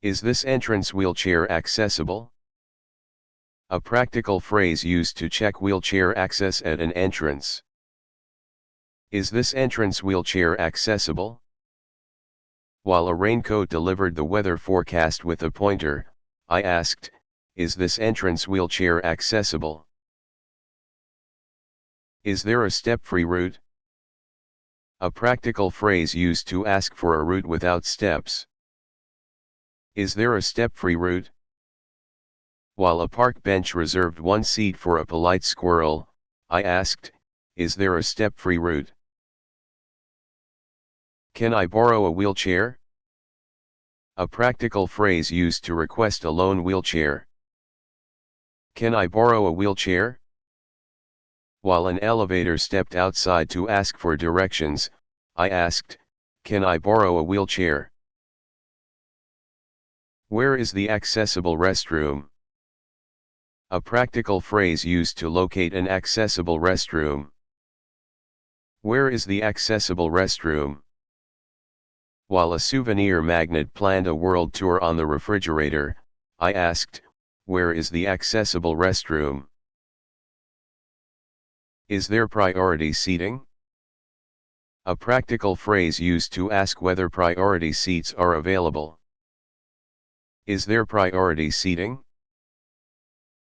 Is this entrance wheelchair accessible? A practical phrase used to check wheelchair access at an entrance. Is this entrance wheelchair accessible? While a raincoat delivered the weather forecast with a pointer, I asked, is this entrance wheelchair accessible? Is there a step-free route? A practical phrase used to ask for a route without steps. Is there a step-free route? While a park bench reserved one seat for a polite squirrel, I asked, is there a step-free route? Can I borrow a wheelchair? A practical phrase used to request a loan wheelchair. Can I borrow a wheelchair? While an elevator stepped outside to ask for directions, I asked, can I borrow a wheelchair? Where is the accessible restroom? A practical phrase used to locate an accessible restroom. Where is the accessible restroom? While a souvenir magnet planned a world tour on the refrigerator, I asked, where is the accessible restroom? Is there priority seating? A practical phrase used to ask whether priority seats are available. Is there priority seating?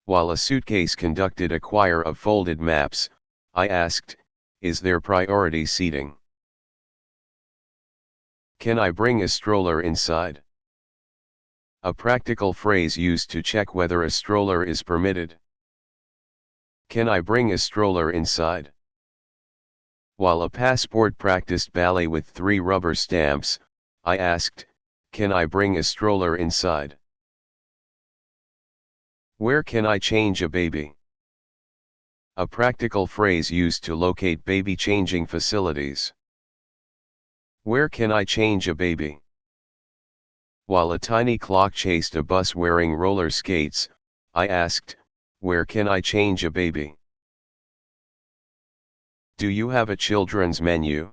While a suitcase conducted a choir of folded maps, I asked, is there priority seating? Can I bring a stroller inside? A practical phrase used to check whether a stroller is permitted. Can I bring a stroller inside? While a passport practiced ballet with 3 rubber stamps, I asked, can I bring a stroller inside? Where can I change a baby? A practical phrase used to locate baby changing facilities. Where can I change a baby? While a tiny clock chased a bus wearing roller skates, I asked, where can I change a baby? Do you have a children's menu?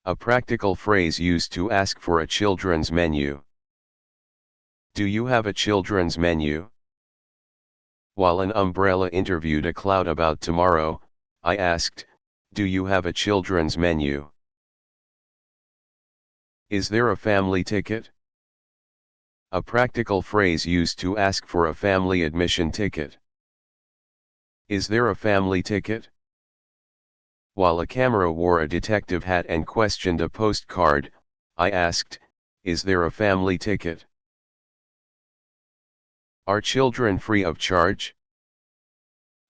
A practical phrase used to ask for a children's menu. Do you have a children's menu? While an umbrella interviewed a cloud about tomorrow, I asked, do you have a children's menu? Is there a family ticket? A practical phrase used to ask for a family admission ticket. Is there a family ticket? While a camera wore a detective hat and questioned a postcard, I asked, is there a family ticket? Are children free of charge?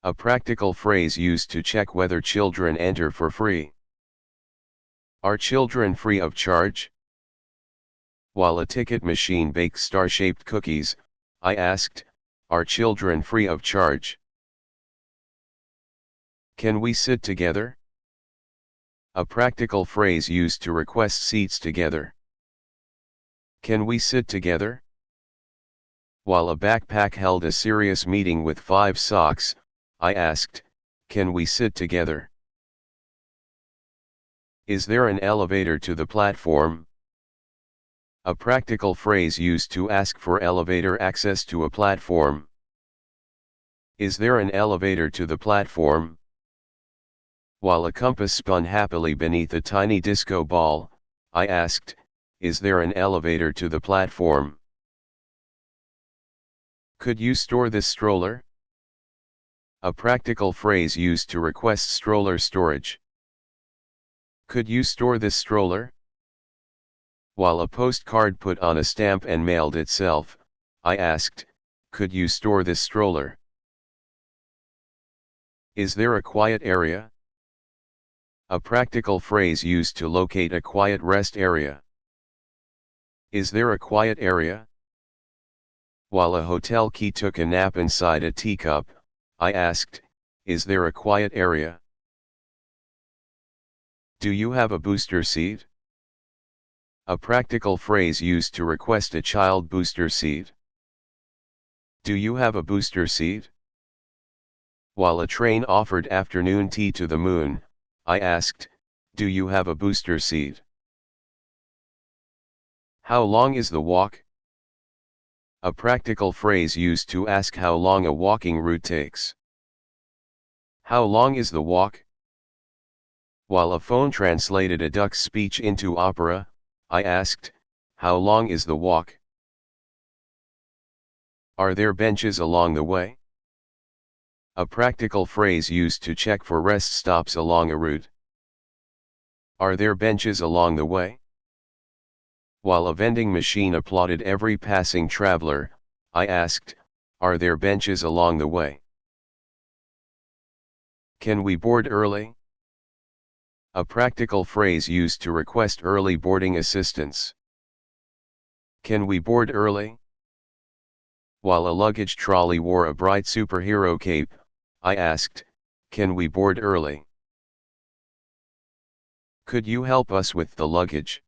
A practical phrase used to check whether children enter for free. Are children free of charge? While a ticket machine bakes star-shaped cookies, I asked, are children free of charge? Can we sit together? A practical phrase used to request seats together. Can we sit together? While a backpack held a serious meeting with 5 socks, I asked, can we sit together? Is there an elevator to the platform? A practical phrase used to ask for elevator access to a platform. Is there an elevator to the platform? While a compass spun happily beneath a tiny disco ball, I asked, is there an elevator to the platform? Could you store this stroller? A practical phrase used to request stroller storage. Could you store this stroller? While a postcard put on a stamp and mailed itself, I asked, could you store this stroller? Is there a quiet area? A practical phrase used to locate a quiet rest area. Is there a quiet area? While a hotel key took a nap inside a teacup, I asked, is there a quiet area? Do you have a booster seat? A practical phrase used to request a child booster seat. Do you have a booster seat? While a train offered afternoon tea to the moon, I asked, do you have a booster seat? How long is the walk? A practical phrase used to ask how long a walking route takes. How long is the walk? While a phone translated a duck's speech into opera, I asked, how long is the walk? Are there benches along the way? A practical phrase used to check for rest stops along a route. Are there benches along the way? While a vending machine applauded every passing traveler, I asked, are there benches along the way? Can we board early? A practical phrase used to request early boarding assistance. Can we board early? While a luggage trolley wore a bright superhero cape, I asked, can we board early? Could you help us with the luggage?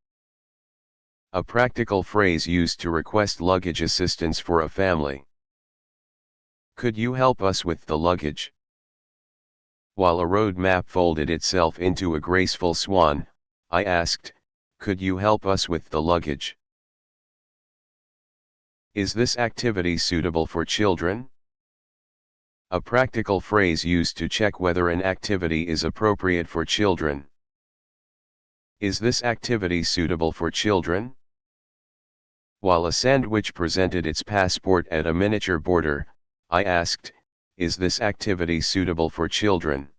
A practical phrase used to request luggage assistance for a family. Could you help us with the luggage? While a road map folded itself into a graceful swan, I asked, could you help us with the luggage? Is this activity suitable for children? A practical phrase used to check whether an activity is appropriate for children. Is this activity suitable for children? While a sandwich presented its passport at a miniature border, I asked, is this activity suitable for children?